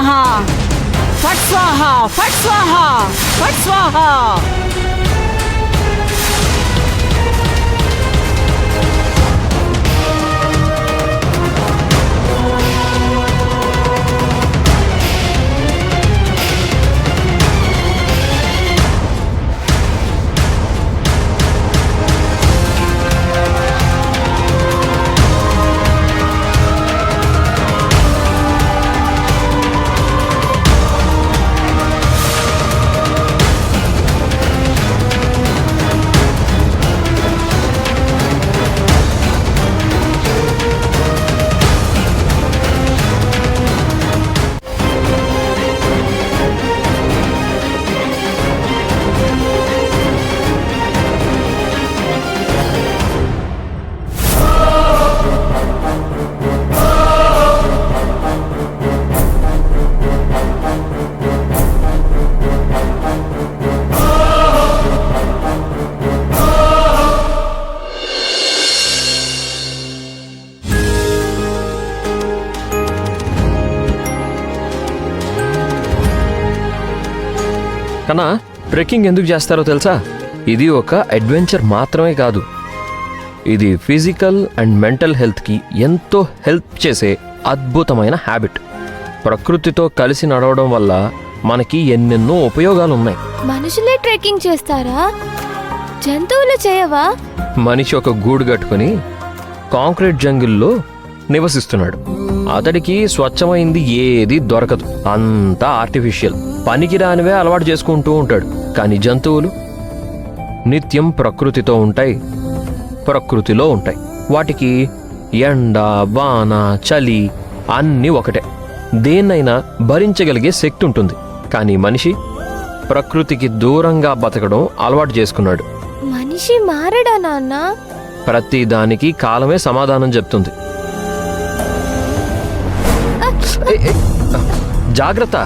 स्वाहा फट स्वाहा फट स्वाहा फट स्वाहा। కన్నా ట్రెక్కింగ్ ఎందుకు చేస్తారో తెలుసా? ఇది ఒక అడ్వెంచర్ మాత్రమే కాదు, ఇది ఫిజికల్ అండ్ మెంటల్ హెల్త్కి ఎంతో హెల్ప్ చేసే అద్భుతమైన హ్యాబిట్. ప్రకృతితో కలిసి నడవడం వల్ల మనకి ఎన్నెన్నో ఉపయోగాలు ఉన్నాయి. మనుషులే ట్రెక్కింగ్ చేస్తారా? జంతువులు చేయవా? మనిషి ఒక గూడు కట్టుకుని కాంక్రీట్ జంగిల్లో నివసిస్తున్నాడు. అతడికి స్వచ్ఛమైంది ఏది దొరకదు, అంతా ఆర్టిఫిషియల్. పనికిరానివే అలవాటు చేసుకుంటూ ఉంటాడు. కానీ జంతువులు నిత్యం ప్రకృతితో ఉంటాయి, ప్రకృతిలో ఉంటాయి. వాటికి ఎండ, వాన, చలి అన్నీ ఒకటే. దేన్నైనా భరించగలిగే శక్తి ఉంటుంది. కానీ మనిషి ప్రకృతికి దూరంగా బతకడం అలవాటు చేసుకున్నాడు. మనిషి మారడా నాన్న? ప్రతి దానికి కాలమే సమాధానం చెప్తుంది. జాగ్రత్త,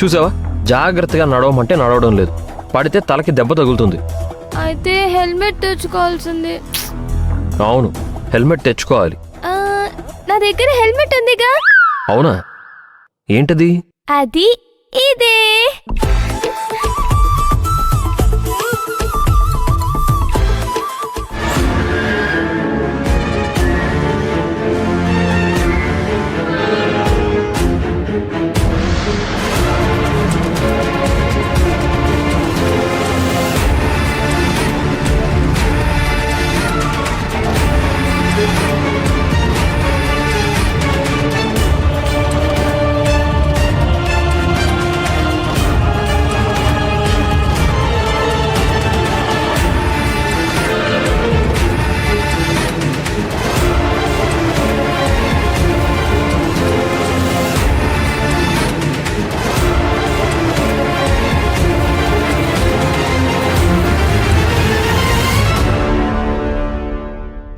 చూసావా? జాగ్రత్తగా నడవమంటే నడవడం లేదు. పడితే తలకి దెబ్బ తగులుతుంది. అయితే హెల్మెట్ తెచ్చుకోవాల్సింది. అవును, హెల్మెట్ తెచ్చుకోవాలి. నా దగ్గర హెల్మెట్ ఉందిగా. అవునా? ఏంటది? అది ఇదే.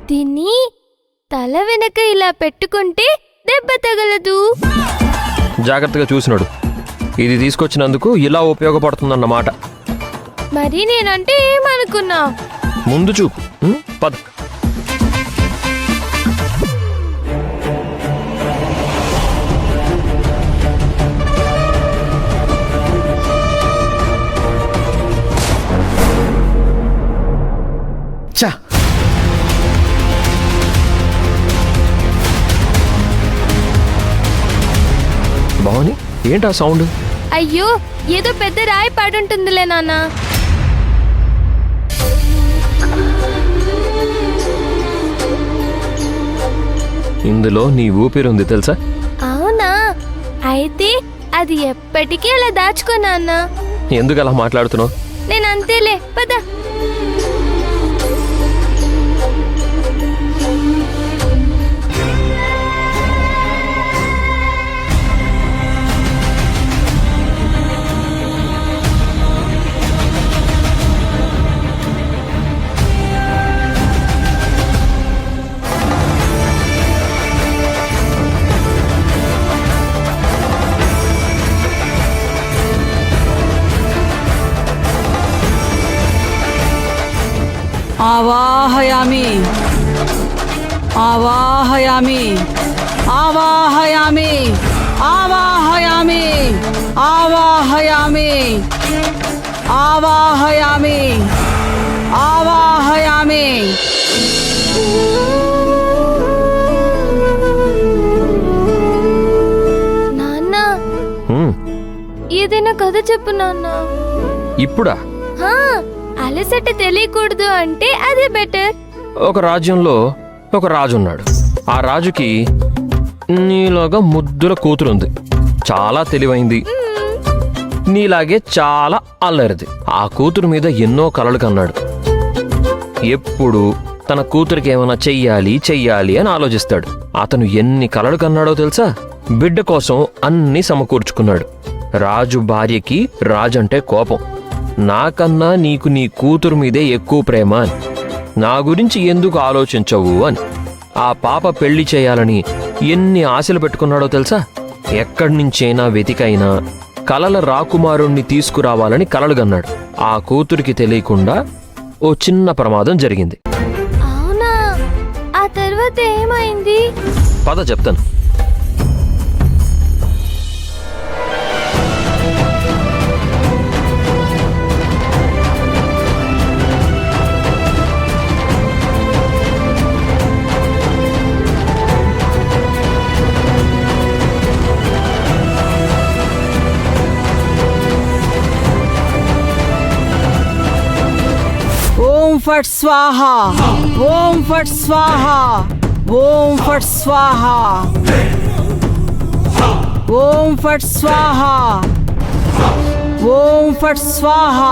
దీన్ని తల వెనక ఇలా పెట్టుకుంటే దెబ్బ తగలదు. జాగ్రత్తగా చూసినాడు. ఇది తీసుకొచ్చినందుకు ఇలా ఉపయోగపడుతుందన్నమాట. మరి నేనంటే ఏమనుకున్నా? ముందు చూపు. పద. చా, భవాని, ఏంటా సౌండ్? అయ్యో, ఏదో పెద్ద రాయి పడుంటుందిలే నాన్న. ఇందులో నీ ఊపిరుంది తెలుసా? అవునా? అయితే అది ఎప్పటికీ అలా దాచుకో నాన్న. ఎందుకు అలా మాట్లాడుతున్నావు? నేను అంతేలే, పద. आवाहयामि आवाहयामि आवाहयामि आवाहयामि ఆవాహయామి ఆవాహయామి ఆవాహయామి ఆవాహయామి. నాన్న హ్మ్, ఏదైనా కథ చెప్పు నాన్న. ఇప్పుడా? హా, అలసట తెలియకూడదు అంటే అదే బెటర్. ఒక రాజ్యంలో ఒక రాజు ఉన్నాడు. ఆ రాజుకి నీలాగా ముద్దుల కూతురుంది. చాలా తెలివైంది, నీలాగే చాలా అల్లరిది. ఆ కూతురు మీద ఎన్నో కలలు కన్నాడు. ఎప్పుడు తన కూతురికి ఏమైనా చెయ్యాలి చెయ్యాలి అని ఆలోచిస్తాడు. అతను ఎన్ని కలలు కన్నాడో తెలుసా? బిడ్డ కోసం అన్నీ సమకూర్చుకున్నాడు. రాజు భార్యకి రాజంటే కోపం. నాకన్నా నీకు నీ కూతురు మీదే ఎక్కువ ప్రేమ అని, నా గురించి ఎందుకు ఆలోచించవు అని. ఆ పాప పెళ్లి చేయాలని ఎన్ని ఆశలు పెట్టుకున్నాడో తెలుసా? ఎక్కడి నుంచైనా వెతికైనా కలల రాకుమారుణ్ణి తీసుకురావాలని కలలుగన్నాడు. ఆ కూతురికి తెలియకుండా ఓ చిన్న ప్రమాదం జరిగింది. అవునా? ఆ తర్వాత ఏమైంది? పద చెప్తాను. ఓం ఫట్ స్వాహా ఓం ఫట్ స్వాహా ఓం ఫట్ స్వాహా ఓం ఫట్ స్వాహా ఓం ఫట్ స్వాహా